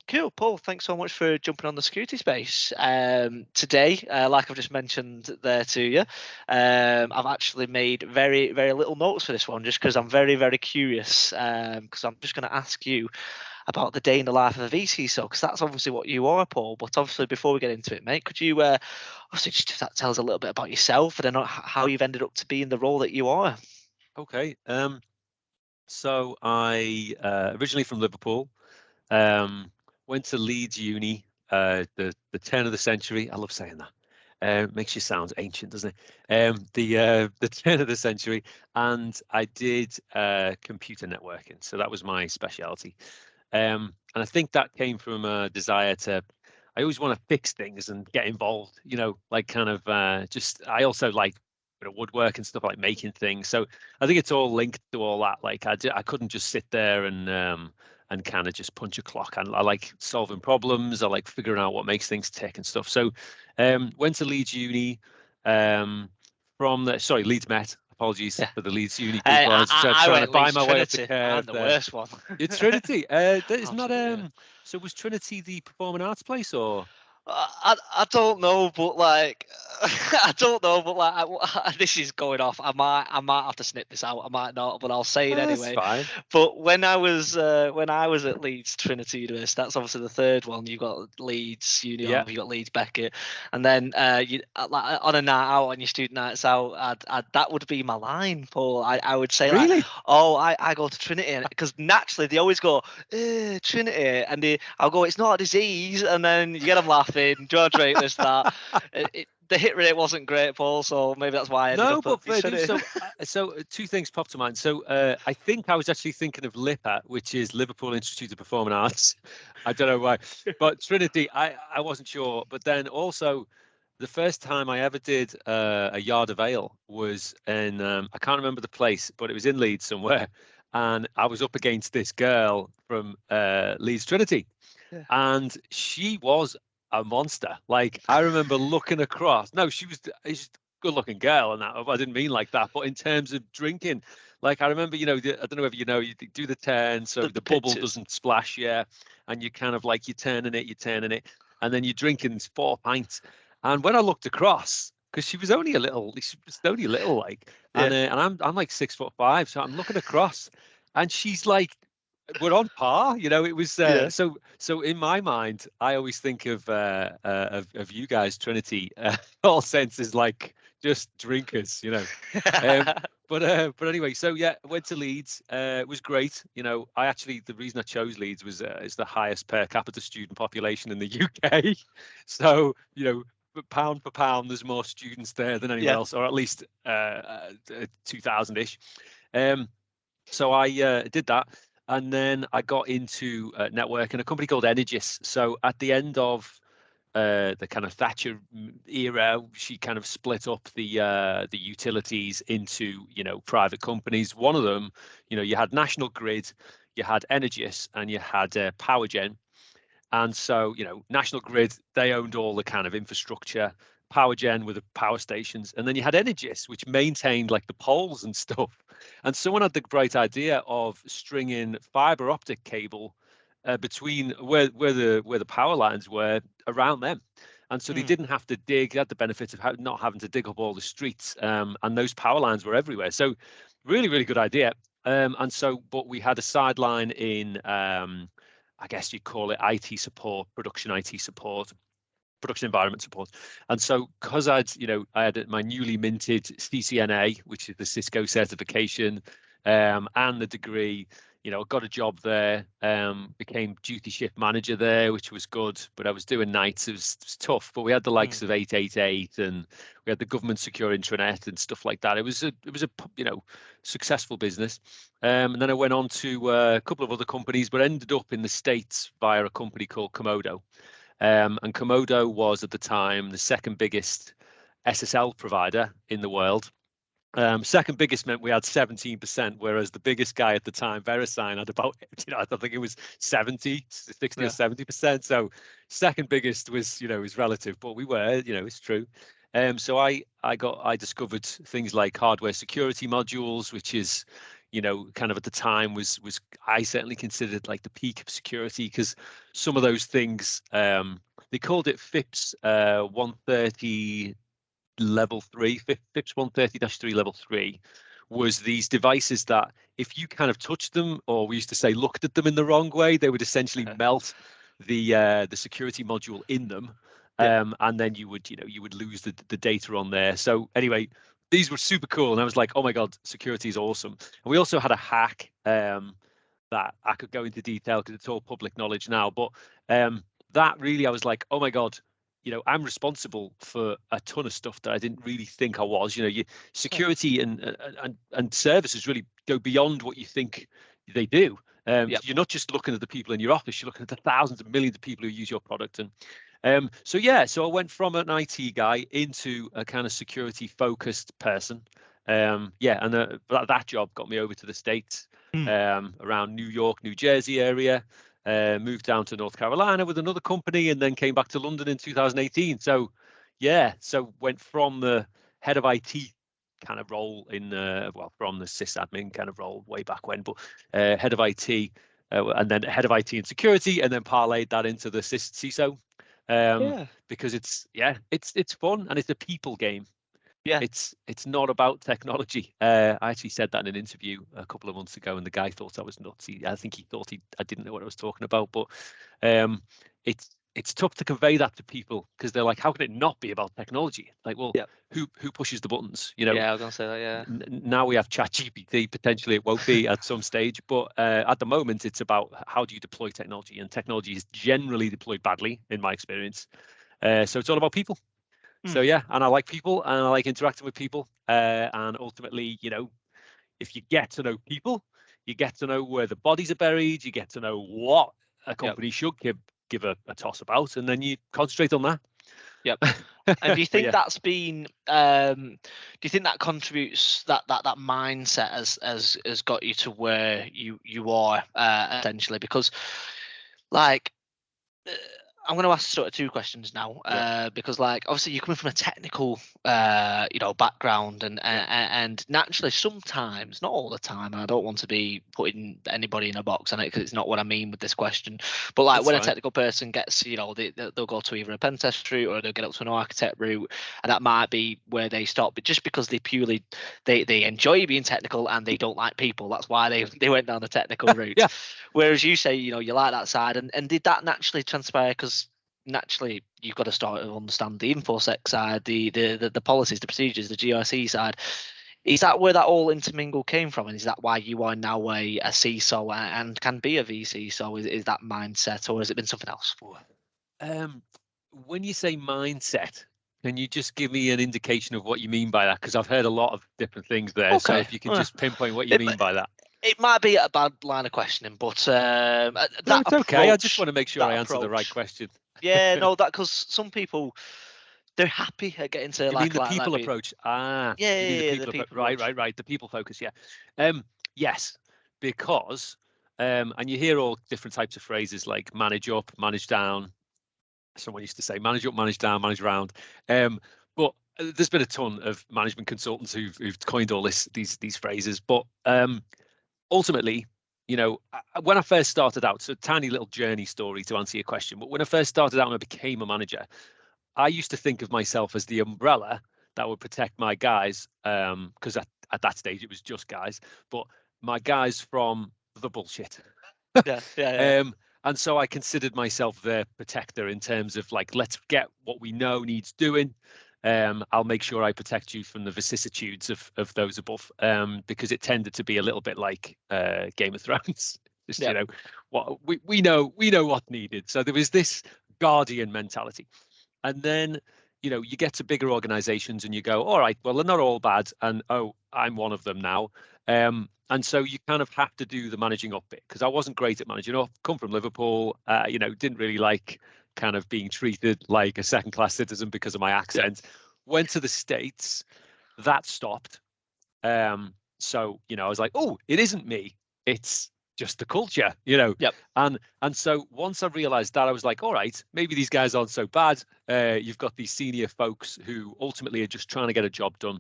Cool, Paul. Thanks so much for jumping on the security space today. Like I've just mentioned there to you, I've actually made very, very little notes for this one, just because I'm very, very curious. Because I'm just going to ask you about the day in the life of a vCISO, because that's obviously what you are, Paul. But obviously, before we get into it, mate, could you obviously just tell us a little bit about yourself and then how you've ended up to be in the role that you are? Okay. So I originally from Liverpool. Went to Leeds Uni, the turn of the century. I love saying that. Makes you sound ancient, doesn't it? The turn of the century, and I did computer networking. So that was my specialty. And I think that came from a desire to. I always want to fix things and get involved. Like kind of just. I also like woodwork and stuff, like making things. So I think it's all linked to all that. Like I couldn't just sit there and kind of just punch a clock. I like solving problems. I like figuring out what makes things tick and stuff. So went to Leeds Uni Leeds Met. Apologies for the Leeds Uni people. I was trying to buy my way up Trinity. the curve. I'm the worst one. It's Trinity. Isn't that Absolutely, so was Trinity the performing arts place, or? I don't know, but like I don't know, but like this is going off. I might have to snip this out. I might not, but I'll say it That's anyway. fine. But when I was at Leeds Trinity University, that's obviously the third one. You got Leeds Uni, Yeah. you got Leeds Beckett, and then you like on a night out, on your student nights out, that would be my line, Paul. I would say Really? like, oh, I go to Trinity, because naturally they always go Trinity, and I'll go, it's not a disease, and then you get them laughing. George rate this that the hit rate wasn't great, Paul, so maybe that's why I ended up at Trinity. So two things popped to mind. So I think I was actually thinking of LIPA, which is Liverpool Institute of Performing Arts. I don't know why, but Trinity, I wasn't sure. But then also, the first time I ever did a yard of ale was in I can't remember the place, but it was in Leeds somewhere, and I was up against this girl from Leeds Trinity, and she was a monster. Like I remember looking across. No, she's a good-looking girl, and that I didn't mean like that. But in terms of drinking, like I remember, I don't know if you do the turn, so the bubble doesn't splash, and you kind of like you're turning it, and then you're drinking 4 pints. And when I looked across, because she was only a little, like, and I'm like 6'5", so I'm looking across, and she's like, we're on par. It was so in my mind, I always think of you guys, Trinity, all senses, like just drinkers, but anyway, so yeah, went to Leeds. It was great. The reason I chose Leeds was it's the highest per capita student population in the UK. So pound for pound, there's more students there than anywhere else, or at least 2,000-ish. So I did that. And then I got into networking, a company called Energis. So at the end of the kind of Thatcher era, she kind of split up the utilities into private companies. One of them, you had National Grid, you had Energis, and you had PowerGen. And so National Grid, they owned all the kind of infrastructure. PowerGen with the power stations, and then you had Energis, which maintained like the poles and stuff. And someone had the bright idea of stringing fiber optic cable between where the power lines were around them, and so they didn't have to dig. They had the benefit of not having to dig up all the streets, and those power lines were everywhere. So really, really good idea. But we had a sideline in, I guess you'd call it IT support, production IT support, production environment support. And so because I had my newly minted CCNA, which is the Cisco certification, and the degree, got a job there, became duty shift manager there, which was good, but I was doing nights. It was tough, but we had the likes of 888, and we had the government secure intranet and stuff like that. It was a successful business. And then I went on to a couple of other companies, but ended up in the States via a company called Komodo. And Komodo was at the time the second biggest SSL provider in the world. Second biggest meant we had 17%, whereas the biggest guy at the time, VeriSign, had about, I think it was 60 or 70%. So second biggest was, is relative, but we were, it's true. So I discovered things like hardware security modules, which is, kind of at the time was I certainly considered like the peak of security, because some of those things, they called it FIPS 130 level 3, FIPS 130-3 level 3, was these devices that if you kind of touched them, or we used to say looked at them in the wrong way, they would essentially melt the security module in them. And then you would lose the data on there. So anyway, these were super cool, and I was like, oh my god, security is awesome. And we also had a hack that I could go into detail because it's all public knowledge now, but that really, I was like, oh my god, I'm responsible for a ton of stuff that I didn't really think I was. Security and services really go beyond what you think they do. You're not just looking at the people in your office; you're looking at the thousands and millions of people who use your product. And so I went from an IT guy into a kind of security focused person. And that job got me over to the States, around New York, New Jersey area. Moved down to North Carolina with another company, and then came back to London in 2018. So went from the head of IT kind of role in from the sysadmin kind of role way back when, but head of IT, and then head of IT and security, and then parlayed that into the CISO, because it's fun, and it's a people game. Yeah. It's not about technology. I actually said that in an interview a couple of months ago, and the guy thought I was nuts. I think he thought I didn't know what I was talking about. But it's tough to convey that to people, because they're like, how can it not be about technology? Like, well, who pushes the buttons? Yeah, I was gonna say that. Yeah. Now we have ChatGPT. Potentially, it won't be at some stage, but at the moment, it's about how do you deploy technology, and technology is generally deployed badly, in my experience. So it's all about people. So and I like people, and I like interacting with people, and ultimately, if you get to know people, you get to know where the bodies are buried, you get to know what a company should give a toss about, and then you concentrate on that. Yep. And do you think that's been? Do you think that contributes, that mindset has got you to where you are, essentially? Because, like, I'm going to ask sort of two questions now, because, like, obviously you're coming from a technical, background, and naturally sometimes, not all the time, and I don't want to be putting anybody in a box on it, because it's not what I mean with this question. But like, when a technical person gets, they'll go to either a pen test route, or they'll get up to an architect route, and that might be where they stop. But just because they enjoy being technical and they don't like people, that's why they went down the technical route. Whereas you say, you like that side, and did that naturally transpire? Because naturally you've got to start to understand the infosec side, the policies, the procedures, the GRC side. Is that where that all intermingle came from, and is that why you are now a CISO and can be a vCISO? Is that mindset, or has it been something else? When you say mindset, can you just give me an indication of what you mean by that? Because I've heard a lot of different things there. So if you can just pinpoint what you mean by that. It might be a bad line of questioning, but no, it's okay. I just want to make sure I answer the right question. Yeah, no, that, because some people, they're happy at getting to, you mean the people approach. Yeah, the people right. The people focus. Yeah. Yes, because and you hear all different types of phrases like manage up, manage down. Someone used to say manage up, manage down, manage around. But there's been a ton of management consultants who've coined all these phrases. But ultimately, when I first started out, so tiny little journey story to answer your question, but when I first started out and I became a manager, I used to think of myself as the umbrella that would protect my guys, because at that stage it was just guys, but my guys from the bullshit. And so I considered myself their protector, in terms of like, let's get what we know needs doing. I'll make sure I protect you from the vicissitudes of those above, because it tended to be a little bit like Game of Thrones. Just what we know what's needed. So there was this guardian mentality. And then, you get to bigger organizations and you go, all right, well, they're not all bad. And, oh, I'm one of them now. And so you kind of have to do the managing up bit, because I wasn't great at managing up. Come from Liverpool, didn't really like kind of being treated like a second-class citizen because of my accent. Went to the States, that stopped. So, I was like, oh, it isn't me. It's just the culture, you know. Yep. And so once I realized that, I was like, all right, maybe these guys aren't so bad. You've got these senior folks who ultimately are just trying to get a job done.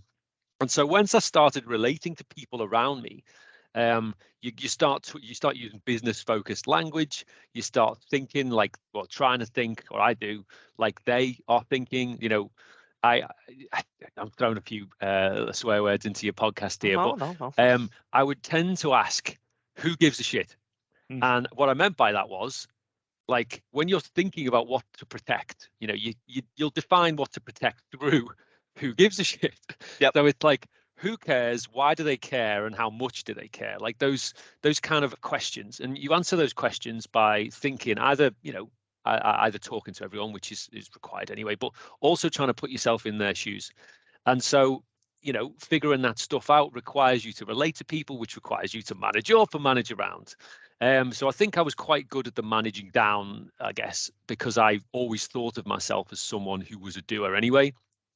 And so once I started relating to people around me, you start using business focused language. You start thinking like, well, trying to think, or I do, like they are thinking. You know, I I'm throwing a few swear words into your podcast here, No, but no, no. I would tend to ask, who gives a shit? Mm. And what I meant by that was, like, when you're thinking about what to protect, you know, you'll define what to protect through who gives a shit. Yep. So it's like, who cares, why do they care, and how much do they care? Like those kind of questions. And you answer those questions by thinking either, you know, either talking to everyone, which is required anyway, but also trying to put yourself in their shoes. And so, you know, figuring that stuff out requires you to relate to people, which requires you to manage up and manage around. So I think I was quite good at the managing down, I guess, because I always thought of myself as someone who was a doer anyway.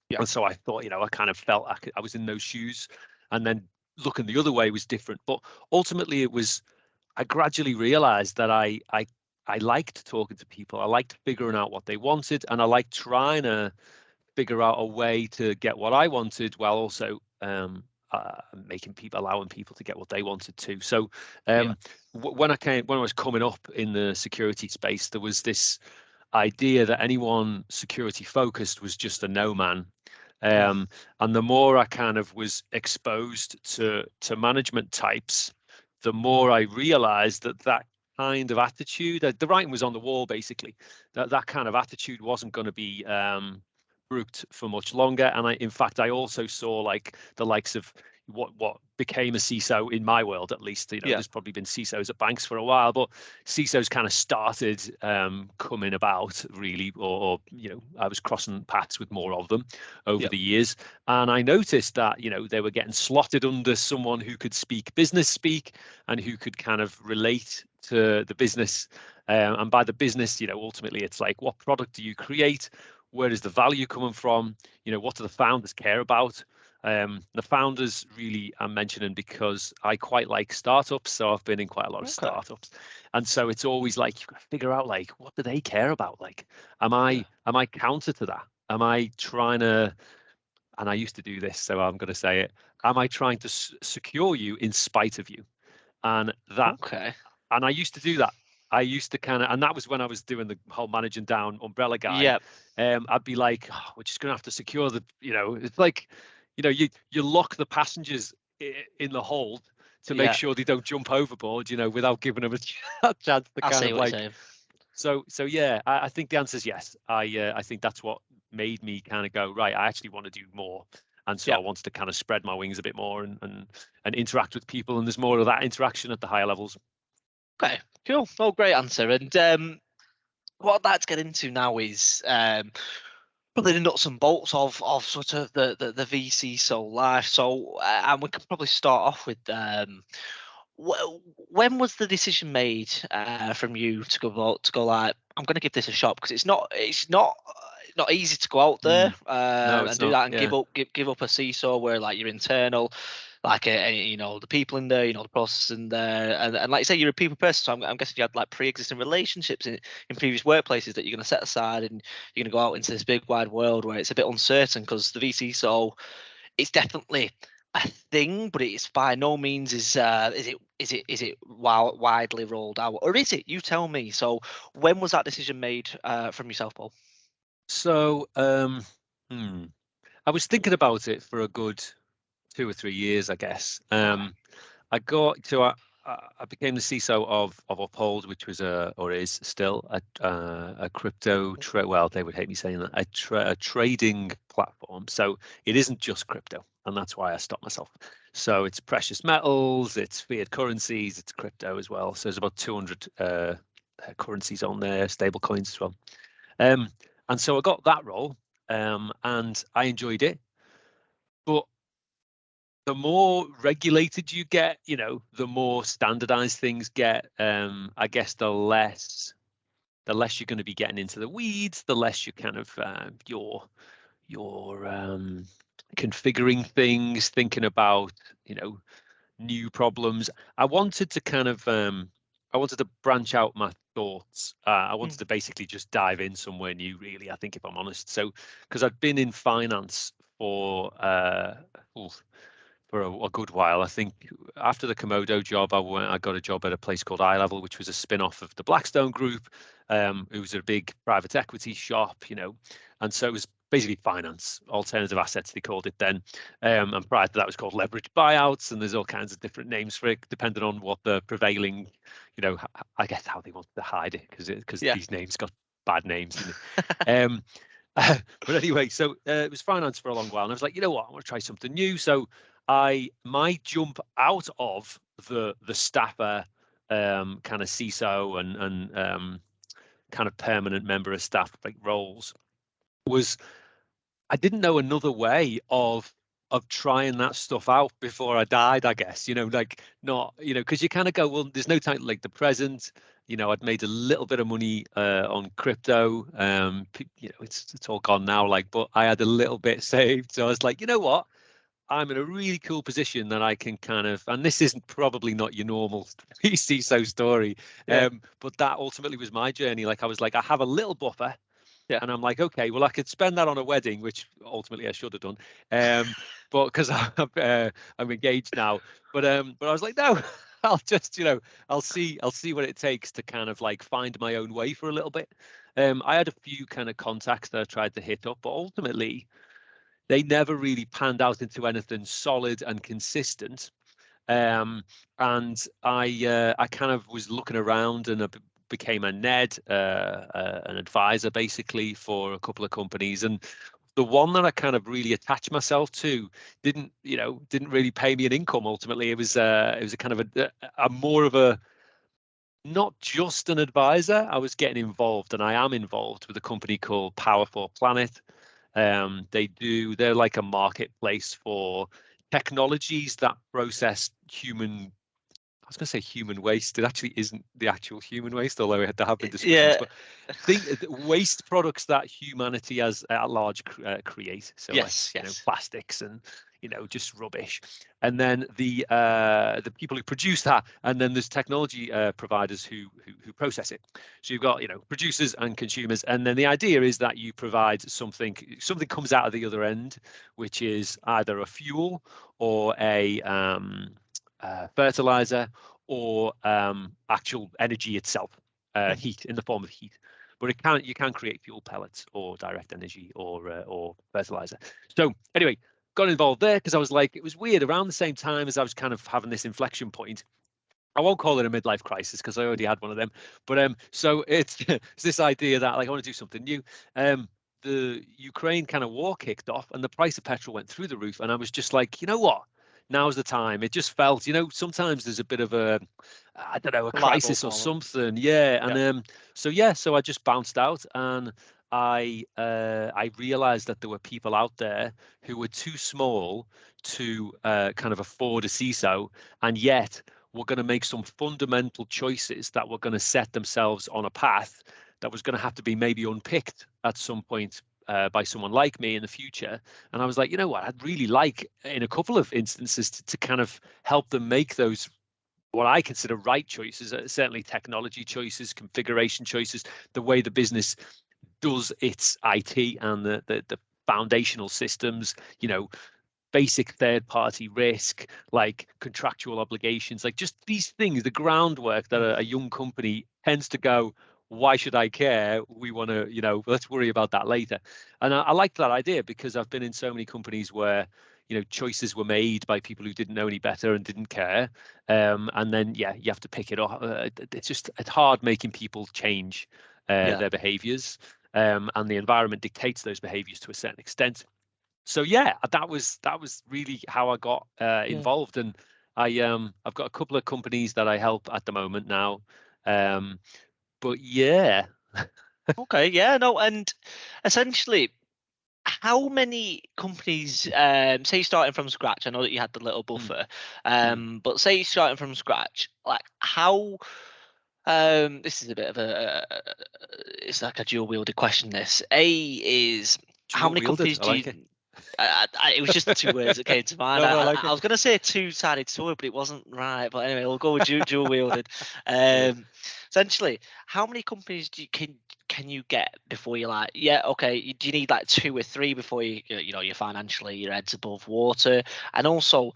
Yeah. And so I thought, you know, I kind of felt I was in those shoes, and then looking the other way was different. But ultimately, I gradually realized that I liked talking to people. I liked figuring out what they wanted, and I liked trying to figure out a way to get what I wanted while also allowing people to get what they wanted too. So Yeah. when I was coming up in the security space, there was this idea that anyone security focused was just a no man. And the more I kind of was exposed to management types, the more I realized that kind of attitude, the writing was on the wall basically, that kind of attitude wasn't going to be brute for much longer. And in fact, I also saw like the likes of what became a CISO in my world, at least. You know, Yeah. there's probably been CISOs at banks for a while, but CISOs kind of started coming about really, or you know, I was crossing paths with more of them over Yeah. the years, and I noticed that, you know, they were getting slotted under someone who could speak business speak and who could kind of relate to the business. And by the business, you know, ultimately it's like, what product do you create? Where is the value coming from? You know, what do the founders care about? The founders really I'm mentioning because I quite like startups, so I've been in quite a lot of Okay. startups, and so it's always like you've got to figure out like, what do they care about? Like, am Yeah. I counter to that? Am I trying to? And I used to do this, so I'm going to say it. Am I trying to secure you in spite of you? And that Okay. and I used to do that. I used to kind of, and that was when I was doing the whole managing down umbrella guy. Yep. I'd be like, oh, we're just gonna have to secure the, you know, it's like, you know, you lock the passengers in the hold to make Yeah. sure they don't jump overboard, you know, without giving them a chance to I kind see of what you're like. saying. So yeah, I think the answer is yes. I think that's what made me kind of go, right, I actually want to do more. And so I Yeah. wanted to kind of spread my wings a bit more and interact with people. And there's more of that interaction at the higher levels. Okay. Cool. Oh, great answer. And what I'd like to get into now is probably the nuts and bolts of sort of the vCISO life. So, and we can probably start off with when was the decision made from you to go like, I'm going to give this a shot, because it's not easy to go out there No, and it's do not. that and Yeah. give up a CISO where like you're internal, like you know, the people in there, you know, the process in there, and like you say, you're a people person, so I'm guessing you had like pre-existing relationships in previous workplaces that you're going to set aside, and you're going to go out into this big wide world where it's a bit uncertain, because the vCISO, it's definitely a thing, but it's by no means is it widely rolled out, or is it? You tell me. So when was that decision made from yourself, Paul? So I was thinking about it for a good 2 or 3 years, I guess. Okay. I got to I became the CISO of Uphold, which was or is still a crypto well, they would hate me saying that, a trading platform. So it isn't just crypto, and that's why I stopped myself. So it's precious metals, it's fiat currencies, it's crypto as well. So there's about 200 currencies on there, stable coins as well. And so I got that role, and I enjoyed it. But the more regulated you get, you know, the more standardized things get. I guess the less you're going to be getting into the weeds, the less you kind of you're configuring things, thinking about, you know, new problems. I wanted to kind of I wanted to branch out my thoughts. I wanted to basically just dive in somewhere new, really, I think, if I'm honest. So, because I'd been in finance for a good while. I think after the Komodo job, I got a job at a place called iLevel, which was a spin-off of the Blackstone Group. It was a big private equity shop, and so it was basically finance, alternative assets, they called it then. And prior to that, it was called leveraged buyouts, and there's all kinds of different names for it, depending on what the prevailing, I guess how they wanted to hide it, because Yeah. these names got bad names. But anyway, so it was finance for a long while, and I was like, you know what, I want to try something new. So my jump out of the staffer kind of CISO and kind of permanent member of staff like roles was I didn't know another way of trying that stuff out before I died, I guess, like not, because you kind of go, well, there's no time like the present. I'd made a little bit of money on crypto. It's all gone now, like, but I had a little bit saved. So I was like, you know what? I'm in a really cool position that I can kind of, and this isn't probably not your normal CISO story, Yeah. but that ultimately was my journey. Like I was like, I have a little buffer, Yeah. and I'm like, okay, well, I could spend that on a wedding, which ultimately I should have done, but because I'm engaged now. But I was like, no, I'll just, I'll see what it takes to kind of like find my own way for a little bit. I had a few kind of contacts that I tried to hit up, but ultimately they never really panned out into anything solid and consistent. And I kind of was looking around, and I became a NED, an advisor basically for a couple of companies. And the one that I kind of really attached myself to didn't really pay me an income. Ultimately, it was a kind of a more of a, not just an advisor. I was getting involved, and I am involved with a company called Power for Planet. They're like a marketplace for technologies that process human, I was going to say human waste. It actually isn't the actual human waste, although there have been discussions. Yeah. But think waste products that humanity as at large create. So like Yes. Yes. plastics and just rubbish. And then the people who produce that, and then there's technology providers who process it. So you've got producers and consumers, and then the idea is that you provide something comes out of the other end, which is either a fuel or a fertilizer or actual energy itself, heat in the form of heat. But you can create fuel pellets or direct energy or fertilizer. So anyway, got involved there because I was like, it was weird. Around the same time as I was kind of having this inflection point, I won't call it a midlife crisis because I already had one of them. But so it's this idea that like I want to do something new. The Ukraine kind of war kicked off, and the price of petrol went through the roof, and I was just like, you know what? Now's the time. It just felt, sometimes there's a bit of a, I don't know, a Light bulb crisis or moment. something. Yeah. Yeah. And so I just bounced out, and I realized that there were people out there who were too small to kind of afford a CISO, and yet were going to make some fundamental choices that were going to set themselves on a path that was going to have to be maybe unpicked at some point by someone like me in the future. And I was like, you know what, I'd really like in a couple of instances to kind of help them make those what I consider right choices, certainly technology choices, configuration choices, the way the business does its IT and the foundational systems, basic third party risk, like contractual obligations, like just these things, the groundwork that a young company tends to go, why should I care? We want to, let's worry about that later. And I like that idea because I've been in so many companies where, choices were made by people who didn't know any better and didn't care. And then, yeah, you have to pick it up. It's hard making people change Yeah. their behaviors. And the environment dictates those behaviors to a certain extent. So yeah, that was really how I got Yeah. involved, and I've got a couple of companies that I help at the moment now. But yeah, Okay. Yeah. No. And essentially, how many companies, say starting from scratch? I know that you had the little mm, buffer, mm, but say starting from scratch, like how? This is a bit of it's like a dual wielded question. This A is how dual many wielded. companies I do you? like it. It was just the two words that came to mind. No, I like I it. was going to say two-sided sword, but it wasn't right. But anyway, we'll go with dual wielded. Essentially, how many companies can you get before you're like, yeah, okay? Do you need like 2 or 3 before you're financially your head's above water? And also,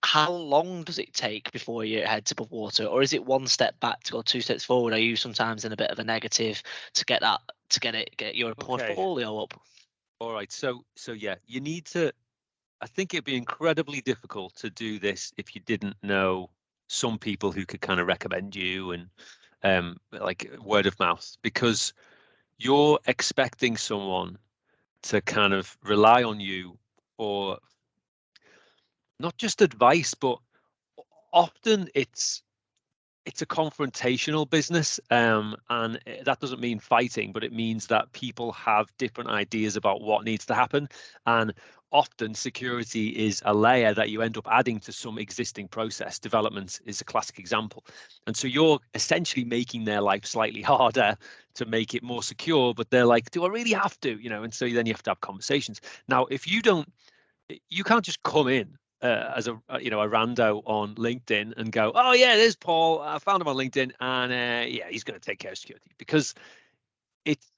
how long does it take before your head's above water, or is it one step back to go 2 steps forward? Are you sometimes in a bit of a negative to get your Okay. portfolio up? All right. So yeah, you need to. I think it'd be incredibly difficult to do this if you didn't know some people who could kind of recommend you and like word of mouth, because you're expecting someone to kind of rely on you for not just advice, but often it's a confrontational business, and that doesn't mean fighting, but it means that people have different ideas about what needs to happen, and often security is a layer that you end up adding to some existing process. Development is a classic example, and so you're essentially making their life slightly harder to make it more secure, but they're like, do I really have to, and so then you have to have conversations. Now if you can't just come in as a rando on LinkedIn and go, oh yeah, there's Paul. I found him on LinkedIn, and yeah, he's going to take care of security, because it's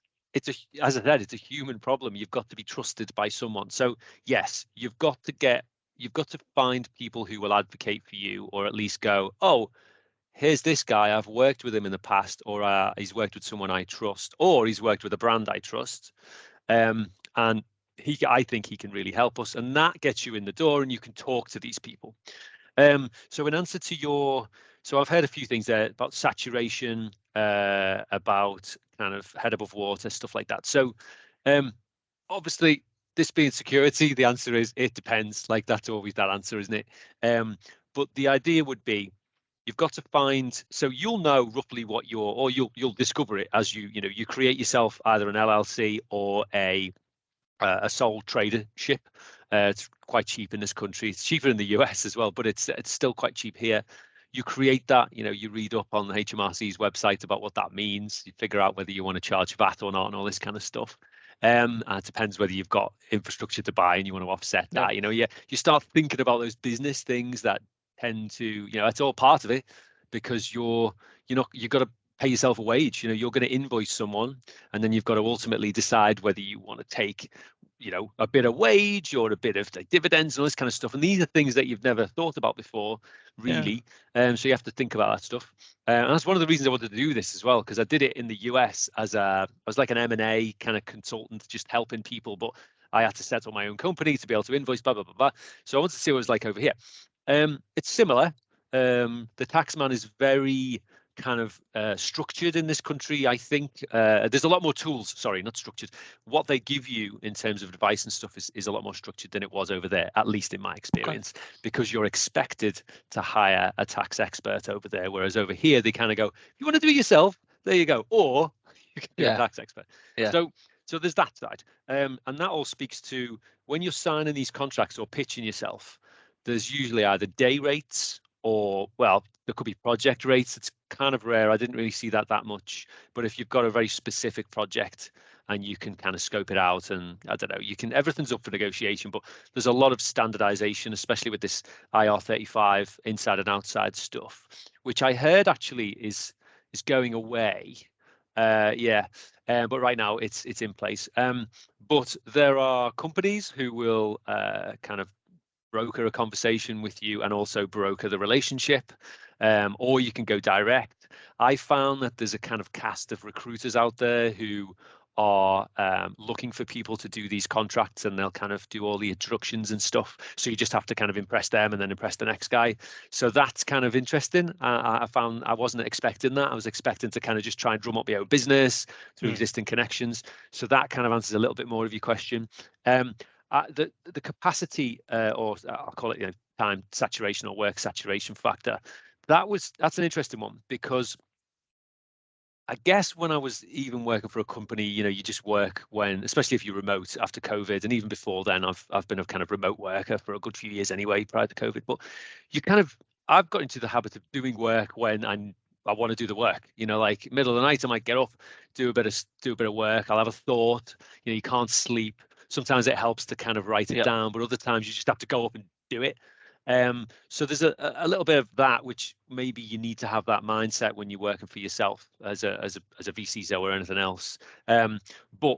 as I said, it's a human problem. You've got to be trusted by someone. So yes, you've got to find people who will advocate for you, or at least go, oh, here's this guy. I've worked with him in the past, or he's worked with someone I trust, or he's worked with a brand I trust. And I think he can really help us, and that gets you in the door, and you can talk to these people. So in answer to so I've heard a few things there about saturation, about kind of head above water, stuff like that. So obviously, this being security, the answer is it depends. Like that's always that answer, isn't it? But the idea would be, you've got to find, so you'll know roughly what or you'll discover it as you create yourself either an LLC or a sole tradership. It's quite cheap in this country. It's cheaper in the US as well, but it's still quite cheap here. You create that, you read up on the HMRC's website about what that means. You figure out whether you want to charge VAT or not and all this kind of stuff. And it depends whether you've got infrastructure to buy and you want to offset that. You start thinking about those business things that tend to, it's all part of it, because you've got to pay yourself a wage. You're going to invoice someone, and then you've got to ultimately decide whether you want to take a bit of wage or a bit of dividends and all this kind of stuff, and these are things that you've never thought about before, really. So you have to think about that stuff, and that's one of the reasons I wanted to do this as well, because I did it in the US I was like an M&A kind of consultant, just helping people, but I had to set up my own company to be able to invoice, blah blah blah blah. So I wanted to see what it was like over here. It's similar. The tax man is very kind of structured in this country. I think there's a lot more tools. Sorry, not structured. What they give you in terms of advice and stuff is a lot more structured than it was over there, at least in my experience, because you're expected to hire a tax expert over there, whereas over here they kind of go, if you want to do it yourself, there you go, or you can get a tax expert. So there's that side, and that all speaks to when you're signing these contracts or pitching yourself. There's usually either day rates, or, well, there could be project rates. It's kind of rare. I didn't really see that much. But if you've got a very specific project and you can kind of scope it out, and I don't know, everything's up for negotiation, but there's a lot of standardization, especially with this IR35 inside and outside stuff, which I heard actually is going away. But right now it's in place. But there are companies who will kind of broker a conversation with you and also broker the relationship, or you can go direct. I found that there's a kind of cast of recruiters out there who are looking for people to do these contracts, and they'll kind of do all the introductions and stuff. So you just have to kind of impress them and then impress the next guy. So that's kind of interesting. I found I wasn't expecting that. I was expecting to kind of just try and drum up your own business through existing connections. So that kind of answers a little bit more of your question. The capacity, or I'll call it, time saturation or work saturation factor. That's an interesting one, because I guess when I was even working for a company, you just work when, especially if you're remote after COVID, and even before then, I've been a kind of remote worker for a good few years anyway, prior to COVID. But I've got into the habit of doing work when I want to do the work. Like middle of the night, I might get up, do a bit of work. I'll have a thought. You can't sleep. sometimes it helps to kind of write it down, but other times you just have to go up and do it. So there's a little bit of that, which maybe you need to have that mindset when you're working for yourself as a vCISO or anything else. But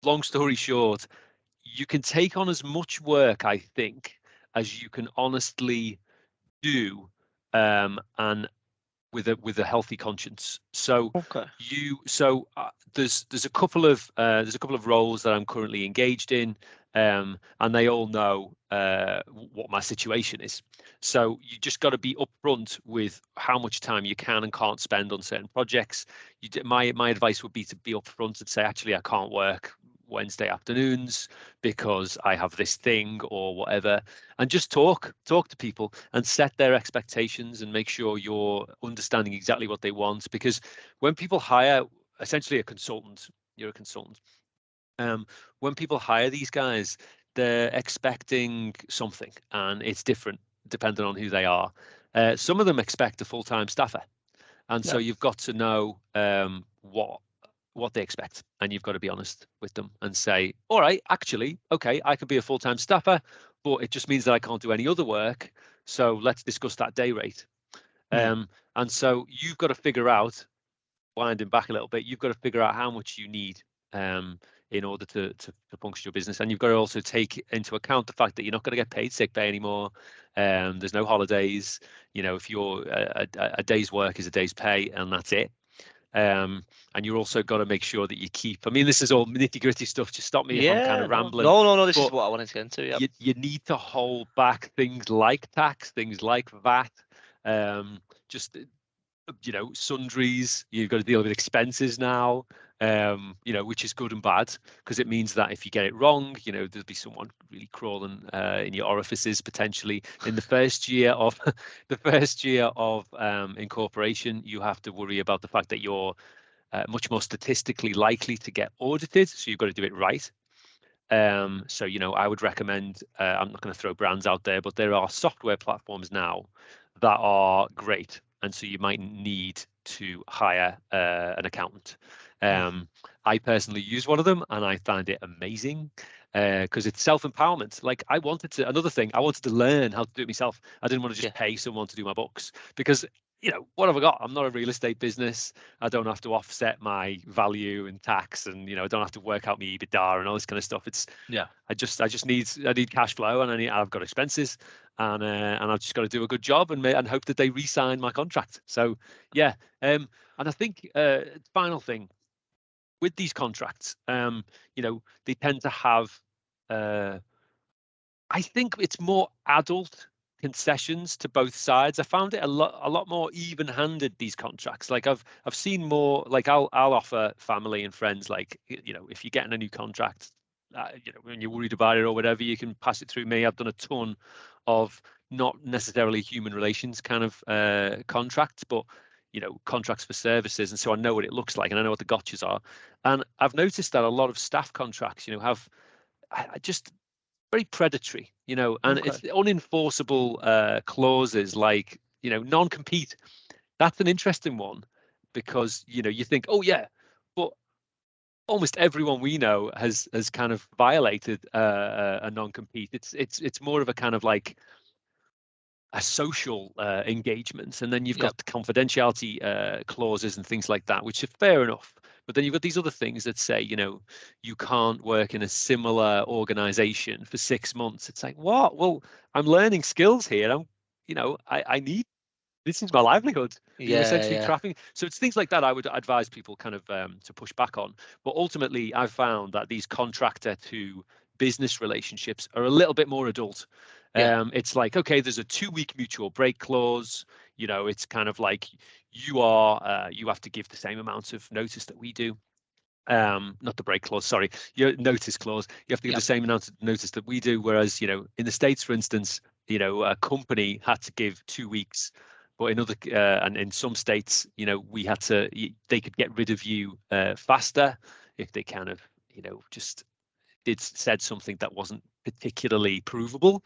long story short, you can take on as much work, I think, as you can honestly do, and with a healthy conscience. So there's a couple of roles that I'm currently engaged in, and they all know what my situation is. So you just got to be upfront with how much time you can and can't spend on certain projects. My advice would be to be upfront and say, actually, I can't work Wednesday afternoons because I have this thing or whatever, and just talk to people and set their expectations and make sure you're understanding exactly what they want. Because when people hire essentially a consultant, you're a consultant. When people hire these guys, they're expecting something, and it's different depending on who they are. Some of them expect a full-time staffer, and so you've got to know what they expect, and you've got to be honest with them and say, all right, actually, okay, I could be a full-time staffer, but it just means that I can't do any other work, so let's discuss that day rate. And so you've got to figure out, winding back a little bit, you've got to figure out how much you need in order to function your business. And you've got to also take into account the fact that you're not going to get paid sick pay anymore. There's no holidays. If you're a day's work is a day's pay, and that's it. And you're also got to make sure that you keep, I mean, this is all nitty-gritty stuff, just stop me if I'm kind of rambling. No, this is what I wanted to get into. You need to hold back things like tax, things like VAT, just sundries. You've got to deal with expenses now, which is good and bad, because it means that if you get it wrong, there'll be someone really crawling in your orifices potentially. In the first year of incorporation, you have to worry about the fact that you're much more statistically likely to get audited, so you've got to do it right. So I would recommend, I'm not going to throw brands out there, but there are software platforms now that are great, and so you might need to hire an accountant. I personally use one of them, and I find it amazing because it's self-empowerment. Like I wanted to learn how to do it myself. I didn't want to just pay someone to do my books, because what have I got? I'm not a real estate business. I don't have to offset my value and tax, and I don't have to work out my EBITDA and all this kind of stuff. I need cash flow, and I've got expenses, and I've just got to do a good job and hope that they re-sign my contract. So and I think final thing with these contracts, they tend to have I think it's more adult concessions to both sides. I found it a lot more even-handed, these contracts. Like I've seen more, like I'll offer family and friends, like if you're getting a new contract, when you're worried about it or whatever, you can pass it through me. I've done a ton of not necessarily human relations kind of contracts, but contracts for services, and so I know what it looks like and I know what the gotchas are. And I've noticed that a lot of staff contracts have just very predatory, and it's unenforceable clauses like, non-compete. That's an interesting one, because, you think, oh yeah, but almost everyone we know has kind of violated a non-compete. It's more of a kind of like a social engagement, and then you've got the confidentiality clauses and things like that, which are fair enough. But then you've got these other things that say, you can't work in a similar organization for 6 months. It's like, what? Well, I'm learning skills here. I need, this is my livelihood. You're essentially trapping. So it's things like that I would advise people kind of to push back on. But ultimately, I've found that these contractor to business relationships are a little bit more adult. It's like, okay, there's a 2-week mutual break clause. It's kind of like you have to give the same amount of notice that we do. Not the break clause, sorry, your notice clause. You have to give the same amount of notice that we do. Whereas, in the States, for instance, a company had to give 2 weeks, but in other and in some states, they could get rid of you faster if they kind of, just said something that wasn't particularly provable.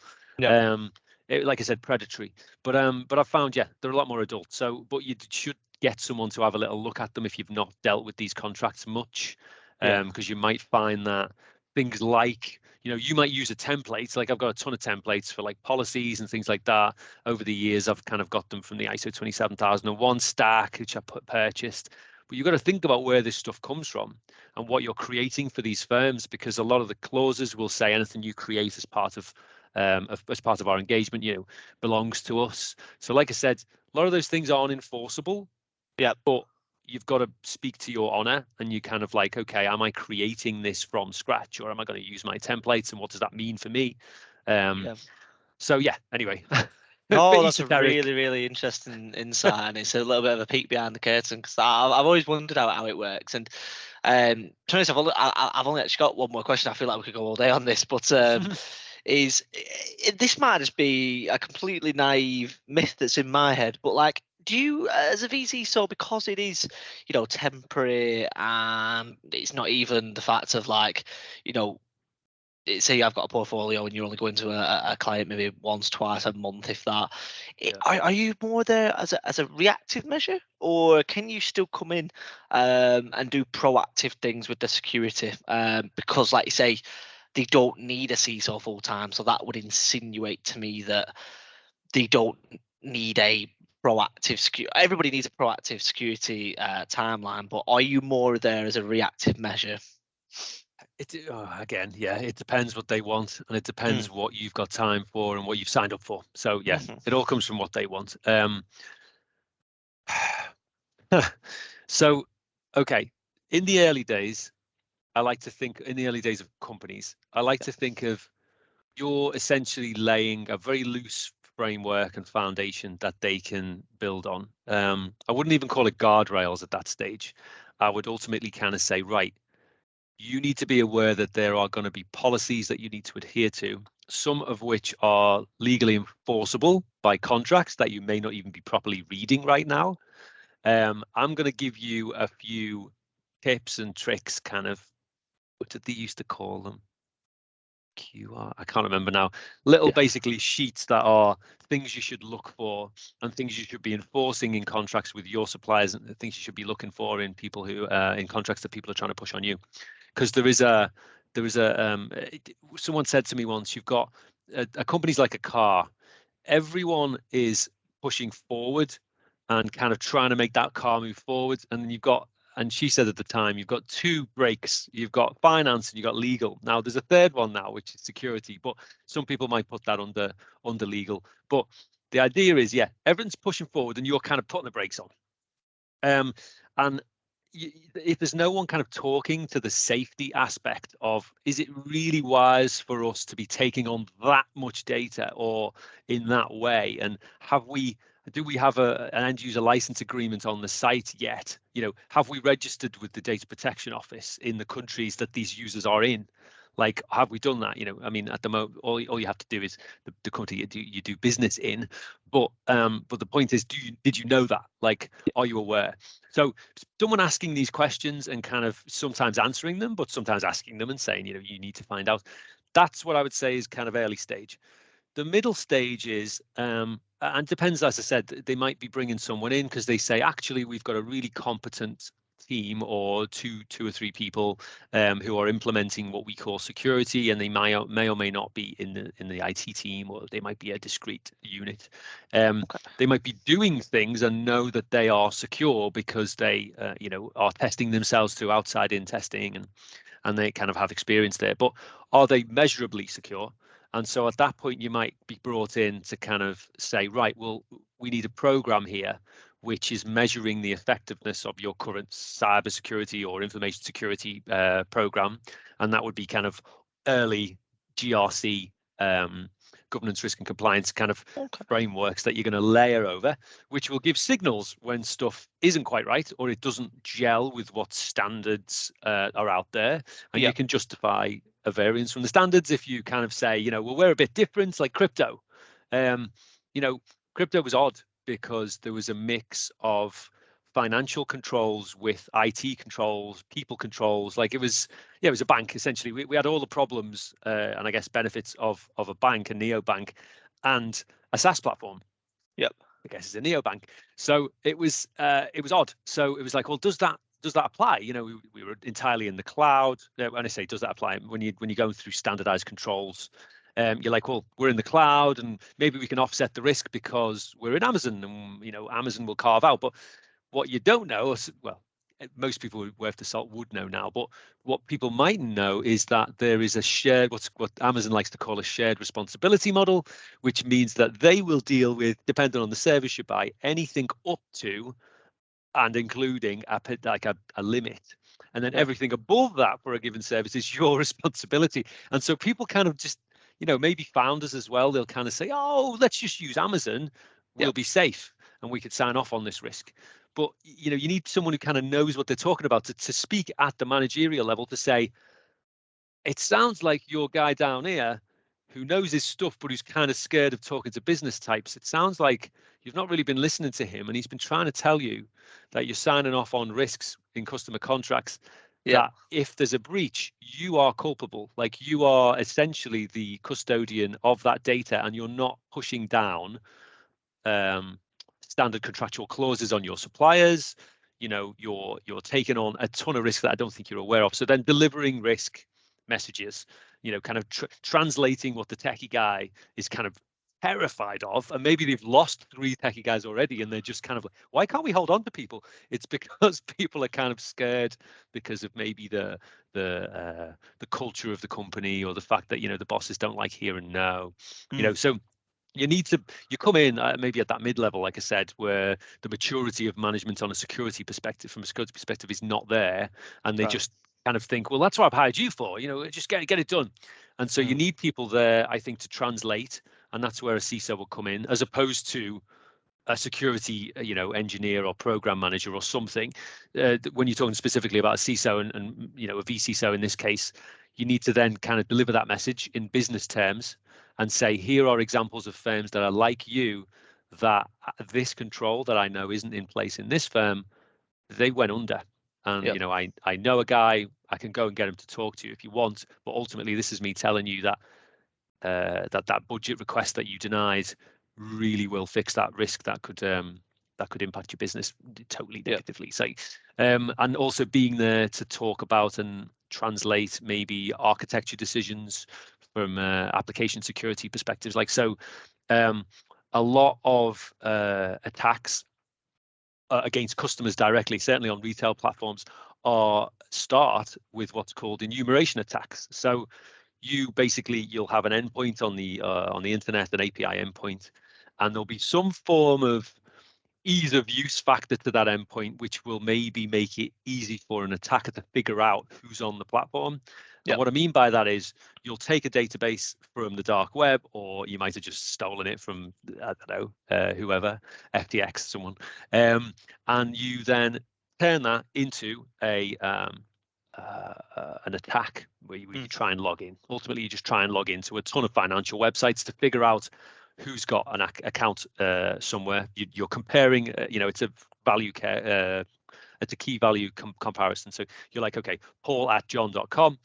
Like I said, predatory. But I've found, they're a lot more adult. So, but you should get someone to have a little look at them if you've not dealt with these contracts much, because you might find that things like, you might use a template. Like I've got a ton of templates for like policies and things like that. Over the years, I've kind of got them from the ISO 27001 stack, which I purchased. But you've got to think about where this stuff comes from and what you're creating for these firms, because a lot of the clauses will say anything you create as part of our engagement, belongs to us. So like I said, a lot of those things aren't enforceable. Yeah. But you've got to speak to your honor, and you kind of like, okay, am I creating this from scratch, or am I going to use my templates, and what does that mean for me? So yeah, anyway. No, Bit that's a esoteric. really, really interesting insight, and it's a little bit of a peek behind the curtain, because I've always wondered how it works. And to be honest, I've only actually got one more question. I feel like we could go all day on this, but this might just be a completely naive myth that's in my head, but like, do you, as a vCISO, because it is, temporary, and it's not even the fact of like, say I've got a portfolio and you're only going to a client maybe once, twice a month, if that. Yeah. Are you more there as a reactive measure, or can you still come in and do proactive things with the security? Because, like you say, they don't need a CISO full time, so that would insinuate to me that they don't need a proactive security. Everybody needs a proactive security timeline, but are you more there as a reactive measure? Again, yeah, it depends what they want, and it depends what you've got time for and what you've signed up for. So yeah, it all comes from what they want. So, okay, in the early days, I like to think, in the early days of companies, I like to think of, you're essentially laying a very loose framework and foundation that they can build on. I wouldn't even call it guardrails at that stage. I would ultimately kind of say, right, you need to be aware that there are going to be policies that you need to adhere to, some of which are legally enforceable by contracts that you may not even be properly reading right now. I'm going to give you a few tips and tricks, kind of, what did they used to call them? I can't remember now. Little basically sheets that are things you should look for and things you should be enforcing in contracts with your suppliers, and things you should be looking for in people who in contracts that people are trying to push on you. Because someone said to me once, you've got a company's like a car. Everyone is pushing forward and kind of trying to make that car move forward, and then and she said at the time, you've got two brakes. You've got finance and you've got legal. Now there's a third one now, which is security, but some people might put that under legal. But the idea is, yeah, everyone's pushing forward and you're kind of putting the brakes on. And if there's no one kind of talking to the safety aspect of, is it really wise for us to be taking on that much data or in that way? And do we have an end user license agreement on the site yet? Have we registered with the data protection office in the countries that these users are in? Like, have we done that? I mean, at the moment, all you have to do is the country you do business in. But the point is, did you know that? Like, are you aware? So someone asking these questions and kind of sometimes answering them, but sometimes asking them and saying, you need to find out. That's what I would say is kind of early stage. The middle stage is, and depends, as I said, they might be bringing someone in because they say, actually, we've got a really competent team or two or three people who are implementing what we call security, and they may or may not be in the IT team, or they might be a discrete unit. They might be doing things and know that they are secure because they are testing themselves through outside-in testing, and they kind of have experience there. But are they measurably secure? And so at that point, you might be brought in to kind of say, right, well, we need a program here which is measuring the effectiveness of your current cybersecurity or information security program. And that would be kind of early GRC, governance, risk and compliance kind of frameworks that you're going to layer over, which will give signals when stuff isn't quite right or it doesn't gel with what standards are out there. And you can justify a variance from the standards if you kind of say, well, we're a bit different, like crypto. Crypto was odd because there was a mix of financial controls with IT controls, people controls. Like it was a bank essentially. We had all the problems and I guess benefits of a bank, a neobank, and a SaaS platform. Yep. I guess it's a neobank. So it was odd. So it was like, well, does that does that apply? You know, we were entirely in the cloud. When I say does that apply, when you're going through standardized controls, you're like, well, we're in the cloud, and maybe we can offset the risk because we're in Amazon, and you know, Amazon will carve out. But what you don't know, well, most people worth the salt would know now, but what people mightn't know is that there is a shared, what Amazon likes to call a shared responsibility model, which means that they will deal with, depending on the service you buy, anything up to and including a limit. And then Yeah. everything above that for a given service is your responsibility. And so people kind of just, you know, maybe founders as well, they'll kind of say, oh, let's just use Amazon, Yeah. we'll be safe and we could sign off on this risk. But, you know, you need someone who kind of knows what they're talking about to speak at the managerial level to say, it sounds like your guy down here who knows his stuff, but who's kind of scared of talking to business types. It sounds like you've not really been listening to him, and he's been trying to tell you that you're signing off on risks in customer contracts, Yeah. that if there's a breach, you are culpable. Like, you are essentially the custodian of that data, and you're not pushing down um, standard contractual clauses on your suppliers. You know, you're taking on a ton of risk that I don't think you're aware of. So then delivering risk messages, you know, kind of translating what the techie guy is kind of terrified of, and maybe they've lost 3 techie guys already, and they're just kind of like, why can't we hold on to people? It's because people are kind of scared because of maybe the culture of the company, or the fact that, you know, the bosses don't like hear and no, you know. Mm. So you come in maybe at that mid-level, like I said, where the maturity of management on a security perspective, from a security perspective, is not there, and they Right. just kind of think, well, that's what I've hired you for, you know, just get it done. And so you Mm. need people there, I think, to translate, and that's where a CISO will come in, as opposed to a security, you know, engineer or program manager or something. When you're talking specifically about a CISO and you know, a vCISO in this case, you need to then kind of deliver that message in business terms and say, here are examples of firms that are like you, that this control that I know isn't in place in this firm, they went under. And, Yeah. you know, I know a guy, I can go and get him to talk to you if you want, but ultimately this is me telling you that that budget request that you denied really will fix that risk that could impact your business totally Yeah. negatively. So, and also being there to talk about and translate maybe architecture decisions from application security perspectives. Like, so, a lot of attacks against customers directly, certainly on retail platforms, start with what's called enumeration attacks. So you'll have an endpoint on the internet, an API endpoint, and there'll be some form of ease of use factor to that endpoint, which will maybe make it easy for an attacker to figure out who's on the platform. And Yeah. what I mean by that is, you'll take a database from the dark web, or you might have just stolen it from, I don't know, whoever, FTX, someone, and you then turn that into an attack where you Mm. try and log in. Ultimately, you just try and log into a ton of financial websites to figure out who's got an account somewhere. You're comparing, you know, it's a it's a key value comparison. So you're like, okay, paul@john.com.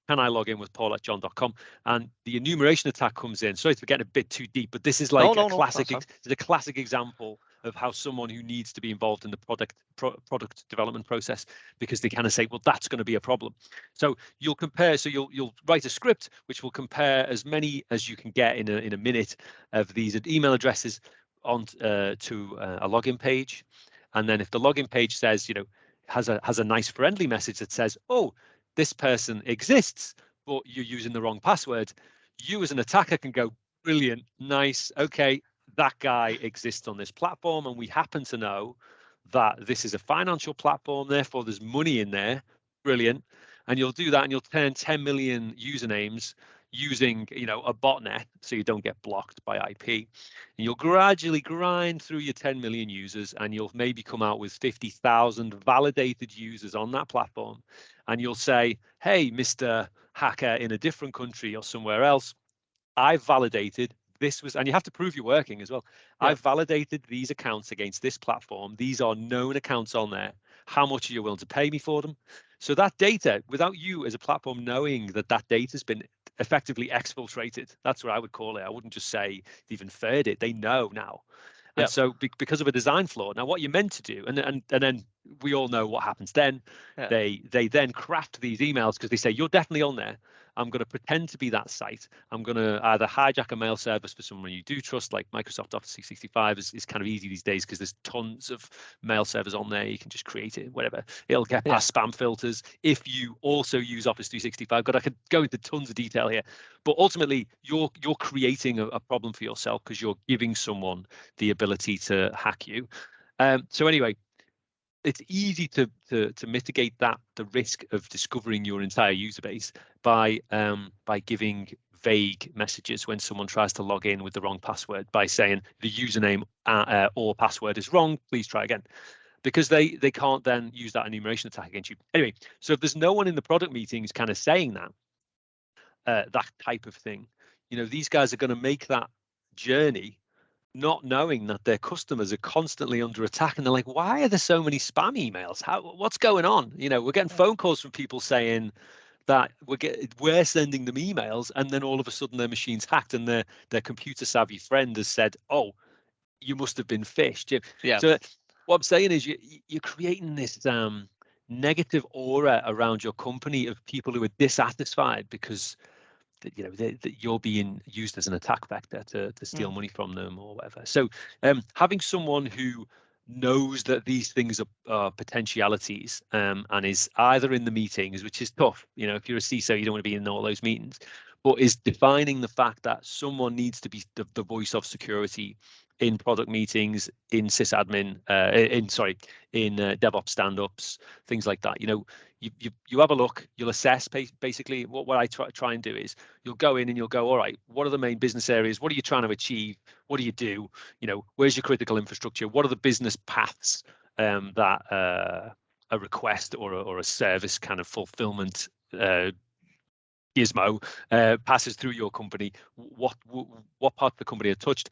Can I log in with paul@john.com? And the enumeration attack comes in. Sorry for getting a bit too deep, but this is No, like no, no. That's fine. a classic example of how someone who needs to be involved in the product development process, because they kind of say, well, that's going to be a problem. So you'll compare. So you'll write a script which will compare as many as you can get in a minute of these email addresses on to a login page. And then if the login page says, you know, has a nice friendly message that says, oh, this person exists, but you're using the wrong password, you as an attacker can go, brilliant, nice, okay, that guy exists on this platform, and we happen to know that this is a financial platform, therefore there's money in there, brilliant. And you'll do that, and you'll turn 10 million usernames using, you know, a botnet, so you don't get blocked by IP. And you'll gradually grind through your 10 million users, and you'll maybe come out with 50,000 validated users on that platform. And you'll say, hey, Mr. Hacker in a different country or somewhere else, I've validated this was, and you have to prove you're working as well. Yeah. I've validated these accounts against this platform. These are known accounts on there. How much are you willing to pay me for them? So that data, without you as a platform knowing that that data has been effectively exfiltrated, that's what I would call it. I wouldn't just say they've inferred it. They know now. And so because of a design flaw, now what you're meant to do, and then we all know what happens then. They then craft these emails because they say, you're definitely on there. I'm going to pretend to be that site. I'm going to either hijack a mail service for someone you do trust, like Microsoft Office 365 is kind of easy these days because there's tons of mail servers on there. You can just create it, whatever. It'll get past spam filters. If you also use Office 365, God, I could go into tons of detail here, but ultimately you're creating a problem for yourself because you're giving someone the ability to hack you. So anyway, it's easy to mitigate the risk of discovering your entire user base by giving vague messages when someone tries to log in with the wrong password, by saying the username or password is wrong, please try again, because they can't then use that enumeration attack against you. Anyway, so if there's no one in the product meetings kind of saying that type of thing, these guys are going to make that journey not knowing that their customers are constantly under attack, and they're like, why are there so many spam emails? What's going on? We're getting phone calls from people saying that we're sending them emails, and then all of a sudden their machine's hacked, and their computer savvy friend has said, oh, you must have been phished. So what I'm saying is you're creating this negative aura around your company of people who are dissatisfied because that you're being used as an attack vector to steal money from them or whatever. So having someone who knows that these things are potentialities and is either in the meetings, which is tough, if you're a CISO, you don't want to be in all those meetings, but is defining the fact that someone needs to be the voice of security in product meetings, in sysadmin, in DevOps stand-ups, things like that. You have a look, you'll assess basically. What I try and do is you'll go in and you'll go, all right, what are the main business areas? What are you trying to achieve? What do you do? Where's your critical infrastructure? What are the business paths that a request or a service kind of fulfillment gizmo passes through your company? What part of the company are touched?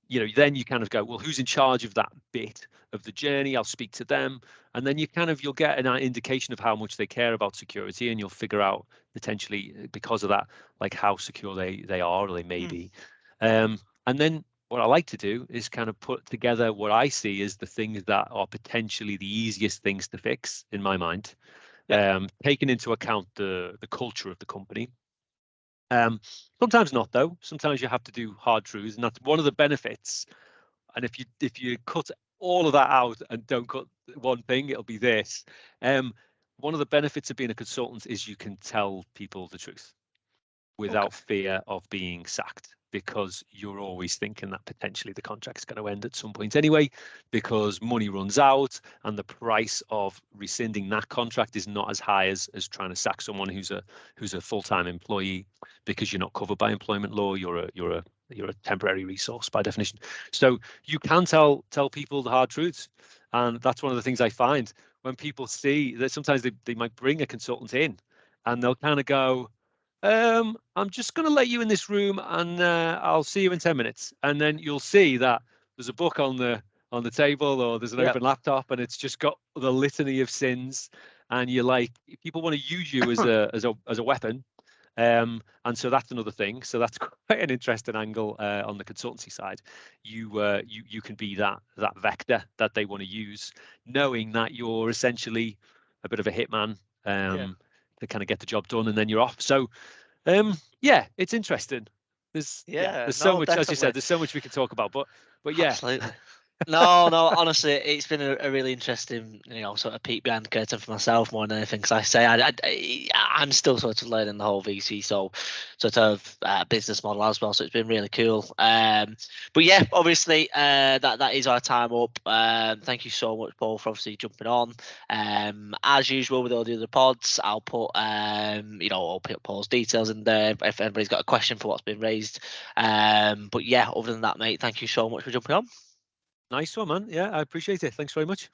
Then you kind of go, well, who's in charge of that bit of the journey? I'll speak to them. And then you'll get an indication of how much they care about security, and you'll figure out potentially because of that, like how secure they are or they may be. And then what I like to do is kind of put together what I see as the things that are potentially the easiest things to fix in my mind, taking into account the culture of the company. Sometimes not, though. Sometimes you have to do hard truths, and that's one of the benefits. And if you cut all of that out and don't cut one thing, it'll be this. One of the benefits of being a consultant is you can tell people the truth without fear of being sacked, because you're always thinking that potentially the contract is going to end at some point anyway, because money runs out and the price of rescinding that contract is not as high as trying to sack someone who's a full-time employee, because you're not covered by employment law. You're a temporary resource by definition. So you can tell people the hard truths, and that's one of the things I find when people see that. Sometimes they might bring a consultant in and they'll kind of go, I'm just going to let you in this room and I'll see you in 10 minutes. And then you'll see that there's a book on the table, or there's an open laptop, and it's just got the litany of sins. And you're like, people want to use you as a weapon. And so that's another thing. So that's quite an interesting angle on the consultancy side. You can be that vector that they want to use, knowing that you're essentially a bit of a hitman to kind of get the job done, and then you're off. So it's interesting. There's so much, as you said, there's so much we can talk about, but yeah. Absolutely. No, honestly, it's been a really interesting, sort of peek behind the curtain for myself more than anything. Because I say I'm still sort of learning the whole vCISO sort of business model as well. So it's been really cool. But yeah, obviously that is our time up. Thank you so much, Paul, for obviously jumping on. As usual with all the other pods, I'll put I'll put Paul's details in there if anybody's got a question for what's been raised. But yeah, other than that, mate, thank you so much for jumping on. Nice one, man. Yeah, I appreciate it. Thanks very much.